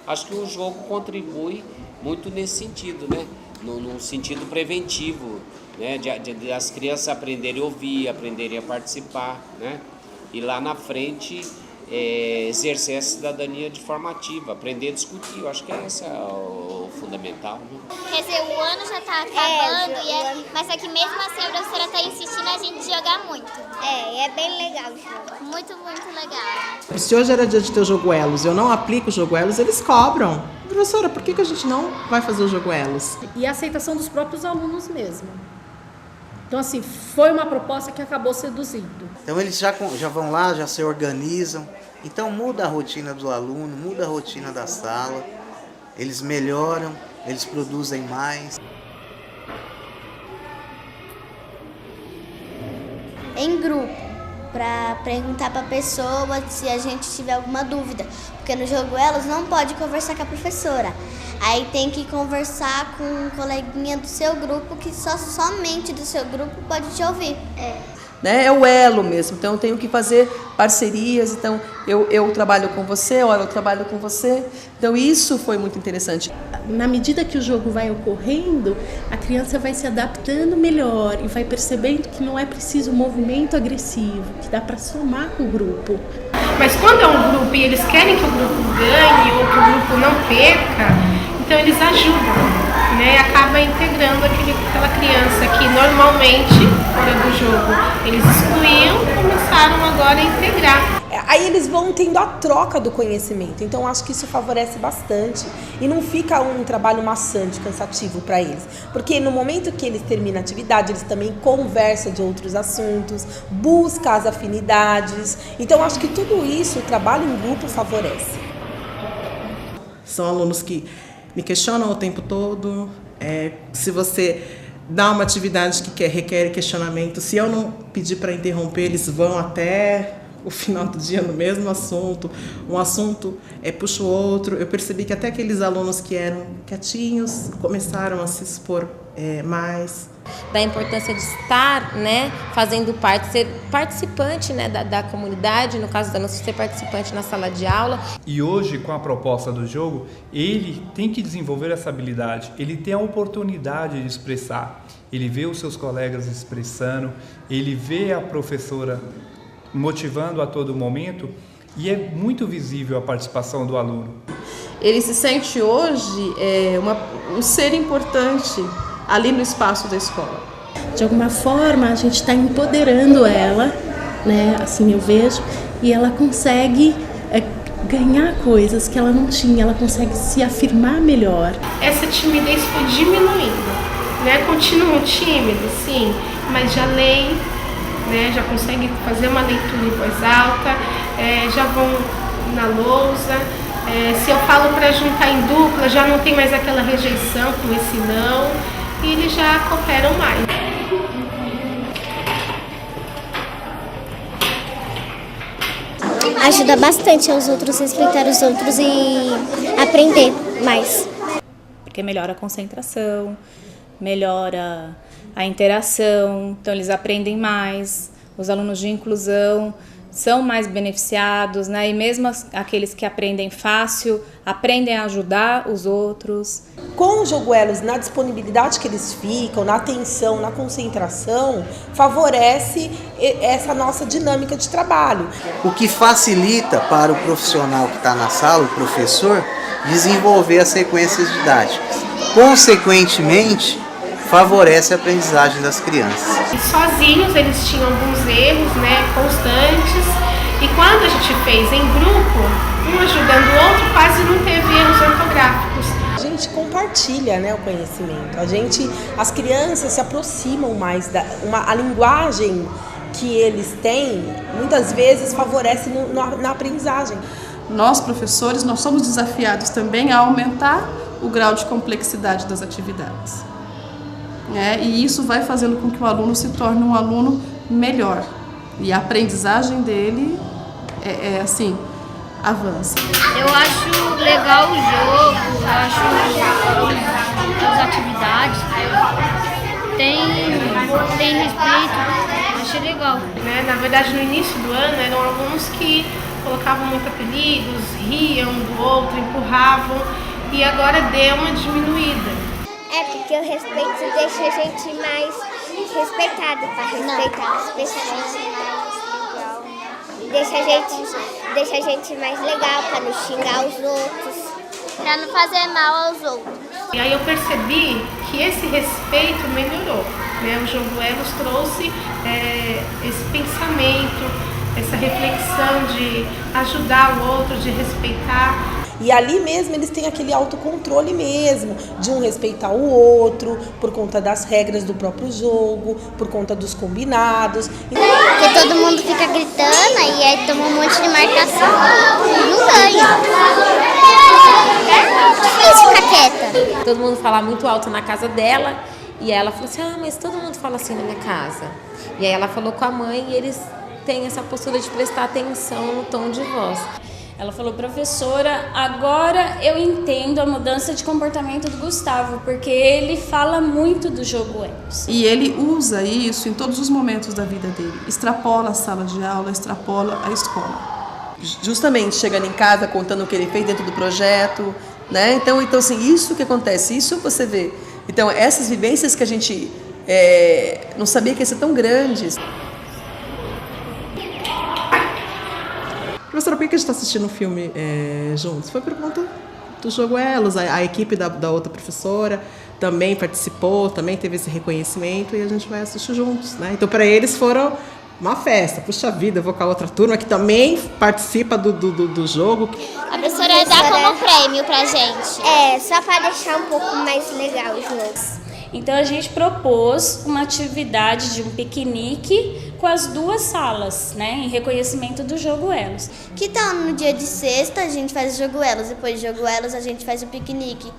Acho que o jogo contribui muito nesse sentido, né? No sentido preventivo, né? De as crianças aprenderem a ouvir, aprenderem a participar, né? E lá na frente exercer a cidadania de forma ativa, aprender a discutir. Eu acho que esse é o fundamental, né? Quer dizer, o ano já está acabando, mas é que mesmo assim a professora está insistindo a gente jogar muito. É bem legal o jogo. Muito, muito legal. Se hoje era dia de ter o jogo Elos, eu não aplico o jogo Elos, eles cobram. Professora, por que a gente não vai fazer o jogo Elos? E a aceitação dos próprios alunos mesmo. Então, assim, foi uma proposta que acabou seduzindo. Então eles já vão lá, já se organizam. Então muda a rotina do aluno, muda a rotina da sala. Eles melhoram, eles produzem mais. Em grupo, para perguntar para a pessoa se a gente tiver alguma dúvida. Porque no jogo Elas não pode conversar com a professora. Aí tem que conversar com um coleguinha do seu grupo que somente do seu grupo pode te ouvir. É o elo mesmo, então eu tenho que fazer parcerias, então eu trabalho com você, eu trabalho com você, então isso foi muito interessante. Na medida que o jogo vai ocorrendo, a criança vai se adaptando melhor e vai percebendo que não é preciso um movimento agressivo, que dá para somar com o grupo. Mas quando é um grupo e eles querem que o grupo ganhe ou que o grupo não perca, então eles ajudam. Acaba integrando aquela criança que normalmente, fora do jogo, eles excluíam, começaram agora a integrar. Aí eles vão tendo a troca do conhecimento, então acho que isso favorece bastante e não fica um trabalho maçante, cansativo para eles, porque no momento que eles terminam a atividade, eles também conversam de outros assuntos, buscam as afinidades, então acho que tudo isso, o trabalho em grupo favorece. São alunos que me questionam o tempo todo. Se você dá uma atividade que requer questionamento, se eu não pedir para interromper, eles vão até o final do dia no mesmo assunto. Um assunto puxa o outro. Eu percebi que até aqueles alunos que eram quietinhos começaram a se expor mais. Da importância de estar, fazendo parte, ser participante, da comunidade, no caso da nossa, ser participante na sala de aula. E hoje, com a proposta do jogo, ele tem que desenvolver essa habilidade, ele tem a oportunidade de expressar, ele vê os seus colegas expressando, ele vê a professora motivando a todo momento e é muito visível a participação do aluno. Ele se sente hoje um ser importante ali no espaço da escola. De alguma forma, a gente está empoderando ela, assim eu vejo, e ela consegue ganhar coisas que ela não tinha, ela consegue se afirmar melhor. Essa timidez foi diminuindo, Continuam tímidos, sim, mas já leem, já conseguem fazer uma leitura em voz alta, já vão na lousa. Se eu falo para juntar em dupla, já não tem mais aquela rejeição com esse não, e eles já cooperam mais. Ajuda bastante os outros, respeitar os outros e aprender mais. Porque melhora a concentração, melhora a interação, então eles aprendem mais, os alunos de inclusão são mais beneficiados, e mesmo aqueles que aprendem fácil, aprendem a ajudar os outros. Com o jogo Elos, na disponibilidade que eles ficam, na atenção, na concentração, favorece essa nossa dinâmica de trabalho. O que facilita para o profissional que está na sala, o professor, desenvolver as sequências didáticas. Consequentemente, favorece a aprendizagem das crianças. E sozinhos eles tinham alguns erros, constantes, e quando a gente fez em grupo, um ajudando o outro, quase não teve erros ortográficos. A gente compartilha, o conhecimento. As crianças se aproximam mais a linguagem que eles têm, muitas vezes favorece na aprendizagem. Nós, professores, nós somos desafiados também a aumentar o grau de complexidade das atividades. E isso vai fazendo com que o aluno se torne um aluno melhor. E a aprendizagem dele avança. Eu acho legal o jogo, eu acho as atividades, tem respeito, achei legal. Na verdade, no início do ano, eram alunos que colocavam muito apelidos, riam um do outro, empurravam, e agora deu uma diminuída. É porque o respeito deixa a gente mais respeitado, para respeitar as pessoas. Deixa a gente mais legal, para não xingar os outros, para não fazer mal aos outros. E aí eu percebi que esse respeito melhorou, né? O Jogo Elos trouxe esse pensamento, essa reflexão de ajudar o outro, de respeitar. E ali mesmo eles têm aquele autocontrole mesmo, de um respeitar o outro, por conta das regras do próprio jogo, por conta dos combinados. Porque todo mundo fica gritando e aí toma um monte de marcação e não ganha. É difícil ficar quieta. Todo mundo fala muito alto na casa dela e ela falou assim, mas todo mundo fala assim na minha casa. E aí ela falou com a mãe e eles têm essa postura de prestar atenção no tom de voz. Ela falou, professora, agora eu entendo a mudança de comportamento do Gustavo, porque ele fala muito do Jogo Elos. E ele usa isso em todos os momentos da vida dele. Extrapola a sala de aula, extrapola a escola. Justamente chegando em casa, contando o que ele fez dentro do projeto, né? Então assim, isso que acontece, isso você vê. Então, essas vivências que a gente não sabia que ia ser tão grandes. Professora, por que a gente está assistindo o filme juntos? Foi por conta do Jogo Elos. A equipe da outra professora também participou, também teve esse reconhecimento e a gente vai assistir juntos, né? Então, para eles foram uma festa. Puxa vida, eu vou com a outra turma que também participa do jogo. A professora dá como prêmio pra gente. Só para deixar um pouco mais legal o jogo. Então a gente propôs uma atividade de um piquenique com as duas salas, né, em reconhecimento do Jogo Elos. Que tal no dia de sexta a gente faz o Jogo Elos, depois do Jogo Elos a gente faz o piquenique.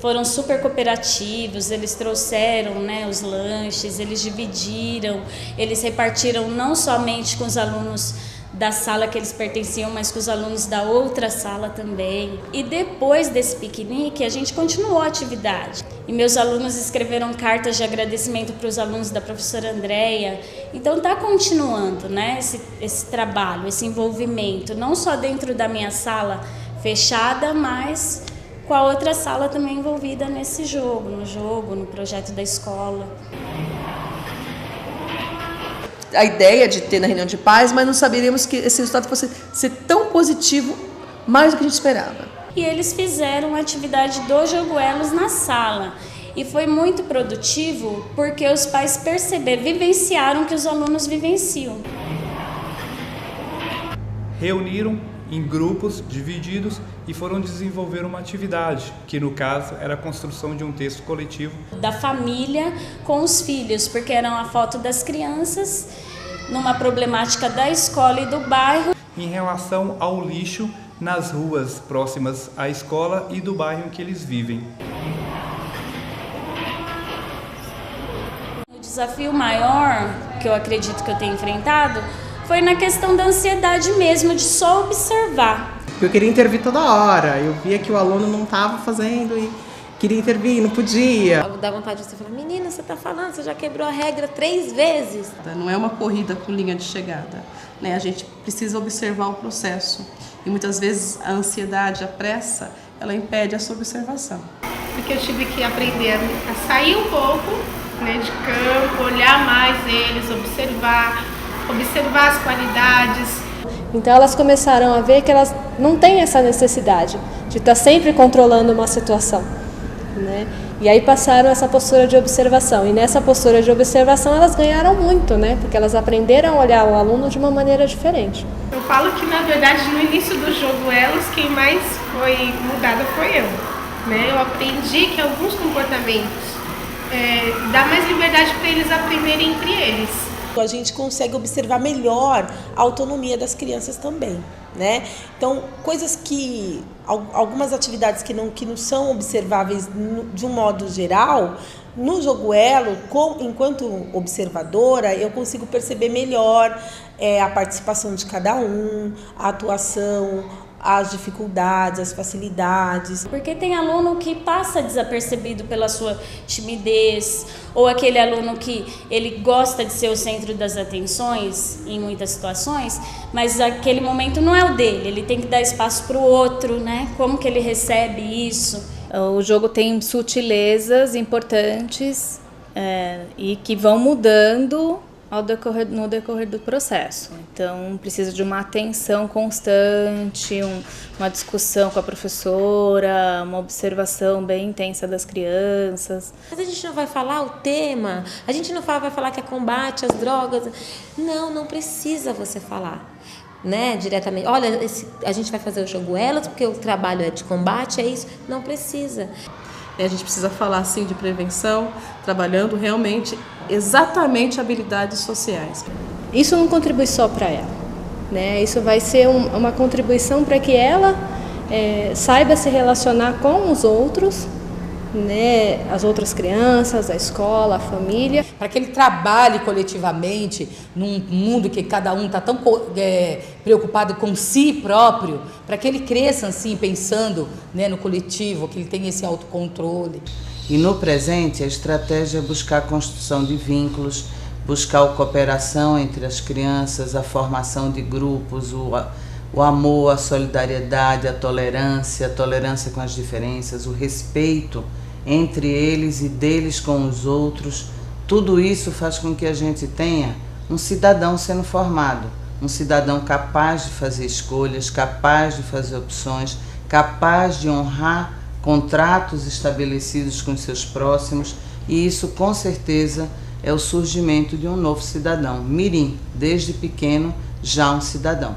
Foram super cooperativos, eles trouxeram, né, os lanches, eles dividiram, eles repartiram não somente com os alunos da sala que eles pertenciam, mas com os alunos da outra sala também. E depois desse piquenique, a gente continuou a atividade. E meus alunos escreveram cartas de agradecimento para os alunos da professora Andréia. Então está continuando, né, esse trabalho, esse envolvimento, não só dentro da minha sala fechada, mas com a outra sala também envolvida nesse jogo, no projeto da escola. A ideia de ter na reunião de pais, mas não saberíamos que esse resultado fosse ser tão positivo, mais do que a gente esperava. E eles fizeram a atividade do Jogo Elos na sala. E foi muito produtivo porque os pais vivenciaram o que os alunos vivenciam. Reuniram em grupos divididos e foram desenvolver uma atividade, que no caso era a construção de um texto coletivo. Da família com os filhos, porque era uma foto das crianças numa problemática da escola e do bairro. Em relação ao lixo nas ruas próximas à escola e do bairro em que eles vivem. O desafio maior que eu acredito que eu tenho enfrentado foi na questão da ansiedade mesmo, de só observar. Eu queria intervir toda hora, eu via que o aluno não estava fazendo e queria intervir, não podia. Dá vontade de você falar, menina, você está falando, você já quebrou a regra 3 vezes. Não é uma corrida com linha de chegada, né? A gente precisa observar o processo e muitas vezes a ansiedade, a pressa, ela impede essa observação. Porque eu tive que aprender a sair um pouco, né, de campo, olhar mais eles, observar as qualidades. Então elas começaram a ver que elas não têm essa necessidade de estar sempre controlando uma situação, né? E aí passaram essa postura de observação. E nessa postura de observação elas ganharam muito, né? Porque elas aprenderam a olhar o aluno de uma maneira diferente. Eu falo que, na verdade, no início do Jogo Elos, quem mais foi mudada foi eu, né? Eu aprendi que alguns comportamentos dá mais liberdade para eles aprenderem entre eles. A gente consegue observar melhor a autonomia das crianças também, né? Então, coisas que... Algumas atividades que não são observáveis de um modo geral, no Jogo Elo, enquanto observadora, eu consigo perceber melhor a participação de cada um, a atuação, as dificuldades, as facilidades. Porque tem aluno que passa desapercebido pela sua timidez, ou aquele aluno que ele gosta de ser o centro das atenções em muitas situações, mas aquele momento não é o dele, ele tem que dar espaço para o outro, né? Como que ele recebe isso? O jogo tem sutilezas importantes e que vão mudando no decorrer do processo. Então, precisa de uma atenção constante, uma discussão com a professora, uma observação bem intensa das crianças. Mas a gente não vai falar o tema, a gente não vai falar que é combate às drogas. Não precisa você falar, né, diretamente. Olha, a gente vai fazer o jogo Elas, porque o trabalho é de combate, é isso. Não precisa. A gente precisa falar, sim, de prevenção, trabalhando realmente exatamente habilidades sociais. Isso não contribui só para ela, né? Isso vai ser uma contribuição para que ela saiba se relacionar com os outros, né? As outras crianças, a escola, a família. Para que ele trabalhe coletivamente num mundo que cada um está tão preocupado com si próprio, para que ele cresça assim, pensando, né, no coletivo, que ele tenha esse autocontrole. E no presente, a estratégia é buscar a construção de vínculos, buscar a cooperação entre as crianças, a formação de grupos, o amor, a solidariedade, a tolerância com as diferenças, o respeito entre eles e deles com os outros. Tudo isso faz com que a gente tenha um cidadão sendo formado, um cidadão capaz de fazer escolhas, capaz de fazer opções, capaz de honrar contratos estabelecidos com seus próximos, e isso com certeza é o surgimento de um novo cidadão. Mirim, desde pequeno, já um cidadão.